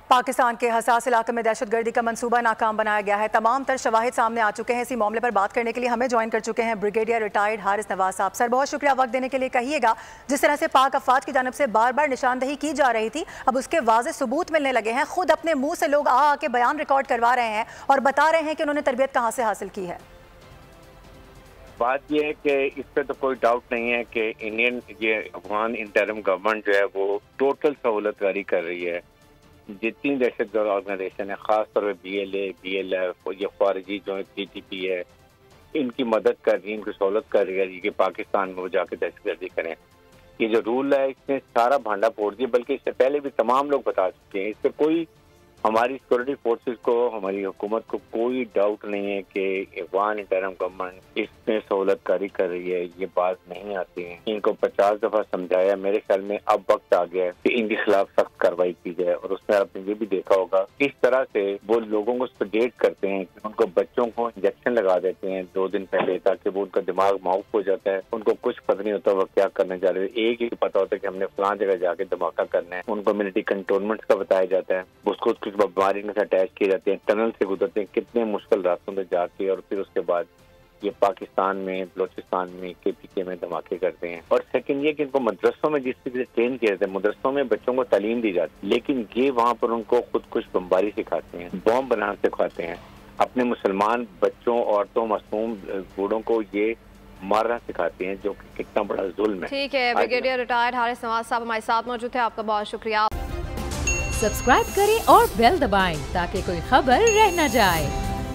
پاکستان کے حساس علاقے میں دہشت گردی کا منصوبہ ناکام بنایا گیا ہے۔ تمام تر شواہد سامنے آ چکے ہیں۔ اسی معاملے پر بات کرنے کے لیے ہمیں جوائن کر چکے ہیں بریگیڈیئر ریٹائرڈ حارث نواز صاحب۔ سر بہت شکریہ وقت دینے کے لیے۔ کہیے گا جس طرح سے پاک افواج کی جانب سے بار بار نشاندہی کی جا رہی تھی، اب اس کے واضح ثبوت ملنے لگے ہیں، خود اپنے منہ سے لوگ آ کے بیان ریکارڈ کروا رہے ہیں اور بتا رہے ہیں کہ انہوں نے تربیت کہاں سے حاصل کی ہے۔ بات یہ ہے کہ اس پہ تو کوئی ڈاؤٹ نہیں ہے کہ افغان انٹرم گورنمنٹ جو ہے وہ ٹوٹل سہولت کاری کر رہی ہے۔ جتنی دہشت گرد آرگنائزیشن ہے، خاص طور پہ B L A, B L F اور یہ خارجی جو ٹی ٹی پی ہے، ان کی مدد کر رہی ہے، ان کی سہولت کر رہی ہے کہ پاکستان میں وہ جا کے دہشت گردی کریں۔ یہ جو رول ہے اس نے سارا بھانڈا پھوڑ دیا، بلکہ اس سے پہلے بھی تمام لوگ بتا چکے ہیں۔ اس پہ کوئی ہماری سیکورٹی فورسز کو، ہماری حکومت کو کوئی ڈاؤٹ نہیں ہے کہ افغان انٹرم گورنمنٹ اس میں سہولت کاری کر رہی ہے۔ یہ بات نہیں آتی ہے، ان کو 50 دفعہ سمجھایا۔ میرے خیال میں اب وقت آ گیا ہے کہ ان کے خلاف سخت کارروائی کی جائے۔ اور اس میں آپ نے یہ بھی دیکھا ہوگا اس طرح سے وہ لوگوں کو سیڈیٹ کرتے ہیں کہ ان کو بچوں کو انجیکشن لگا دیتے ہیں 2 دن پہلے، تاکہ وہ ان کا دماغ معاف ہو جاتا ہے۔ ان کو کچھ پتہ نہیں ہوتا وہ کیا کرنے جا رہے ہیں، ایک ہی پتہ ہوتا ہے کہ ہم نے فلاں جگہ جا کے دھماکہ کرنا ہے۔ ان کو ملٹری کنٹونمنٹ کا بتایا جاتا ہے، اس کو کچھ بیماری سے اٹیچ کیے جاتے ہیں، ٹنل سے گزرتے ہیں کتنے مشکل راستوں سے جا کے، اور پھر اس کے بعد یہ پاکستان میں، بلوچستان میں، کے پی کے میں دھماکے کرتے ہیں۔ اور سیکنڈ یہ کہ ان کو مدرسوں میں جس طرح سے ٹرین کیا جاتا ہے، مدرسوں میں بچوں کو تعلیم دی جاتی ہے، لیکن یہ وہاں پر ان کو خود کش بمباری سکھاتے ہیں، بم بنانا سکھاتے ہیں، اپنے مسلمان بچوں، عورتوں، معصوم بوڑھوں کو یہ مارنا سکھاتے ہیں، جو کہ کتنا بڑا ظلم ہے۔ ٹھیک ہے، بریگیڈیئر ریٹائرڈ حارث نواز صاحب ہمارے ساتھ موجود تھے، آپ کا بہت شکریہ۔ سبسکرائب کریں اور بیل دبائیں تاکہ کوئی خبر رہ نہ جائے۔